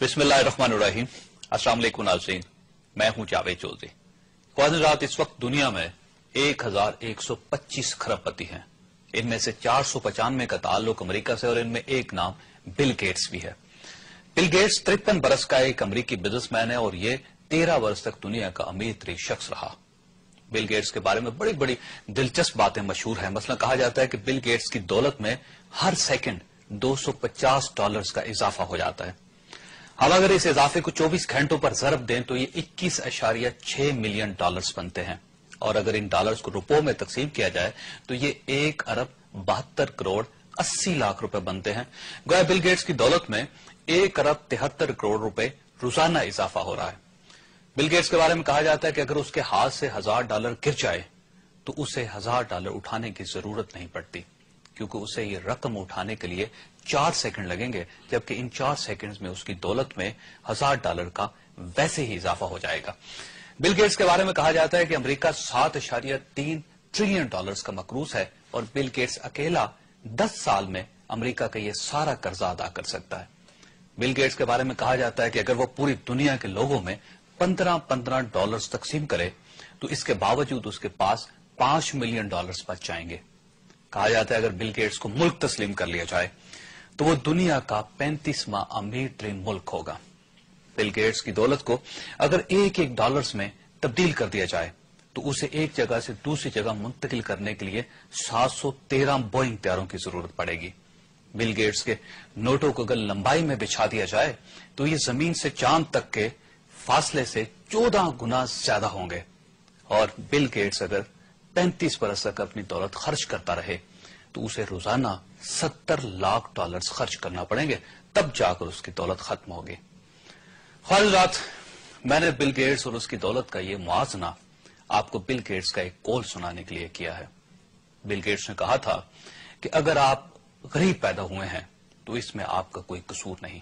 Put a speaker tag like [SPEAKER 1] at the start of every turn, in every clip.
[SPEAKER 1] बिस्मिल्लाहिर्रहमानिर्रहीम। अस्सलाम वालेकुम नाज़रीन, मैं हूं जावेद चौधरी। ख्वाजात, इस वक्त दुनिया में 1125 खरबपति हैं। इनमें से 495 का ताल्लुक अमेरिका से और इनमें एक नाम बिल गेट्स भी है। बिल गेट्स 53 बरस का एक अमेरिकी बिजनेसमैन है और ये 13 वर्ष तक दुनिया का अमीर तरीन शख्स रहा। बिल गेट्स के बारे में बड़ी बड़ी दिलचस्प बातें मशहूर हैं। मसलन कहा जाता है कि बिल गेट्स की दौलत में हर सेकंड $250 का इजाफा हो जाता है। हम अगर इस इजाफे को 24 घंटों पर ज़रब दें तो ये 21.6 मिलियन डॉलर्स बनते हैं और अगर इन डॉलर्स को रुपयों में तकसीम किया जाए तो ये 1 अरब 72 करोड़ 80 लाख रुपए बनते हैं। गोया बिल गेट्स की दौलत में 1 अरब 73 करोड़ रुपए रोजाना इजाफा हो रहा है। बिल गेट्स के बारे में कहा जाता है कि अगर उसके हाथ से $1000 गिर जाए तो उसे $1000 उठाने की जरूरत नहीं पड़ती, क्योंकि उसे ये रकम उठाने के लिए 4 सेकंड लगेंगे, जबकि इन 4 सेकंड्स में उसकी दौलत में $1000 का वैसे ही इजाफा हो जाएगा। बिल गेट्स के बारे में कहा जाता है कि अमेरिका $7.3 ट्रिलियन का मकरूज है और बिल गेट्स अकेला 10 साल में अमेरिका का ये सारा कर्जा अदा कर सकता है। बिल गेट्स के बारे में कहा जाता है कि अगर वो पूरी दुनिया के लोगों में $15 तकसीम करे तो इसके बावजूद उसके पास $5 मिलियन बच जाएंगे। कहा जाता है अगर बिल गेट्स को मुल्क तस्लीम कर लिया जाए तो वो दुनिया का 35वां अमीर तरीन मुल्क होगा। बिल गेट्स की दौलत को अगर एक डॉलर्स में तब्दील कर दिया जाए तो उसे एक जगह से दूसरी जगह मुंतकिल करने के लिए 713 बोइंग तैयारों की जरूरत पड़ेगी। बिल गेट्स के नोटों को अगर लंबाई में बिछा दिया जाए तो ये जमीन से चांद तक के फासले से 14 गुना ज्यादा होंगे और बिल गेट्स अगर 35 बरस तक अपनी दौलत खर्च करता रहे तो उसे रोजाना $70 लाख खर्च करना पड़ेंगे, तब जाकर उसकी दौलत खत्म होगी। ख्वाजात, मैंने बिल गेट्स और उसकी दौलत का ये मुआजना आपको बिल गेट्स का एक कौल सुनाने के लिए किया है। बिल गेट्स ने कहा था कि अगर आप गरीब पैदा हुए हैं तो इसमें आपका कोई कसूर नहीं,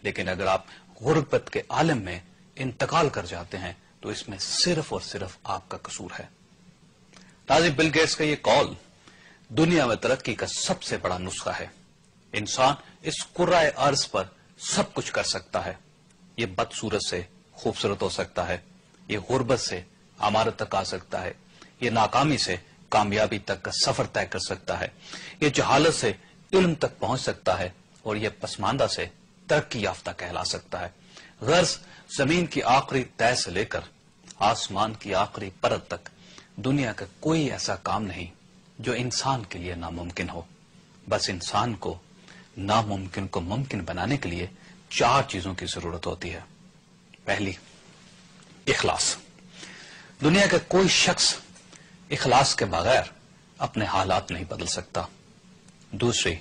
[SPEAKER 1] लेकिन अगर आप गुर्बत के आलम में इंतकाल कर जाते हैं तो इसमें सिर्फ और सिर्फ आपका कसूर है। नाज़रीन, बिल गेट्स का ये कौल दुनिया में तरक्की का सबसे बड़ा नुस्खा है। इंसान इस कुर्राए अर्ज पर सब कुछ कर सकता है। ये बदसूरत से खूबसूरत हो सकता है, ये गुर्बत से अमारत तक आ सकता है, ये नाकामी से कामयाबी तक का सफर तय कर सकता है, ये जहालत से इल्म तक पहुंच सकता है और ये पसमानदा से तरक्की याफ्ता कहला सकता है। गर्ज जमीन की आखिरी तय से लेकर आसमान की आखिरी परत तक दुनिया का कोई ऐसा काम नहीं जो इंसान के लिए नामुमकिन हो। बस इंसान को नामुमकिन को मुमकिन बनाने के लिए 4 चीजों की जरूरत होती है। पहली, इखलास। दुनिया का कोई शख्स इखलास के बगैर अपने हालात नहीं बदल सकता। दूसरी,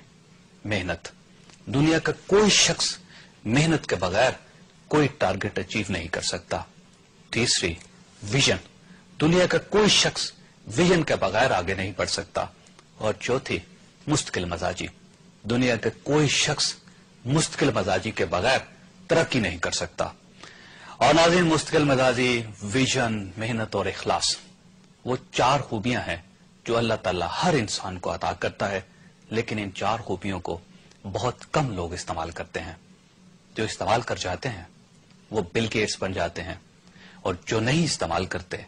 [SPEAKER 1] मेहनत। दुनिया का कोई शख्स मेहनत के बगैर कोई टारगेट अचीव नहीं कर सकता। तीसरी, विजन। दुनिया का कोई शख्स विजन के बगैर आगे नहीं बढ़ सकता। और चौथी, मुस्तकिल मजाजी। दुनिया का कोई शख्स मुस्तकिल मजाजी के बगैर तरक्की नहीं कर सकता। और नाज़रीन, मुस्तकिल मजाजी, विजन, मेहनत और इखलास वो 4 खूबियां हैं जो अल्लाह ताला हर इंसान को अता करता है, लेकिन इन 4 खूबियों को बहुत कम लोग इस्तेमाल करते हैं। जो इस्तेमाल कर जाते हैं वो बिल गेट्स बन जाते हैं और जो नहीं इस्तेमाल करते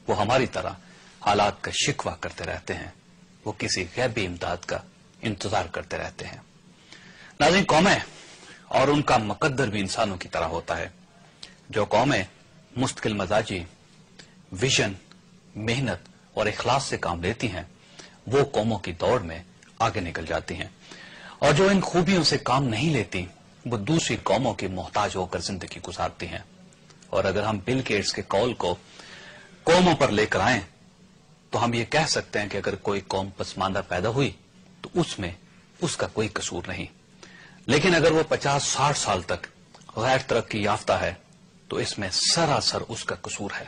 [SPEAKER 1] वो हमारी तरह हालात का शिकवा करते रहते हैं, वो किसी गैबी इमदाद का इंतजार करते रहते हैं। नाज़रीन, कौमें और उनका मुकद्दर भी इंसानों की तरह होता है। जो कौमें मुस्तकिल मजाजी, विजन, मेहनत और इखलास से काम लेती हैं वो कौमों की दौड़ में आगे निकल जाती हैं, और जो इन खूबियों से काम नहीं लेती वो दूसरी कौमों की मोहताज होकर जिंदगी गुजारती हैं। और अगर हम बिल गेट्स के कौल को कौमों पर लेकर आए तो हम ये कह सकते हैं कि अगर कोई कौम पसमानदा पैदा हुई तो उसमें उसका कोई कसूर नहीं, लेकिन अगर वो 50-60 साल तक गैर तरक्की याफ्ता है तो इसमें सरासर उसका कसूर है।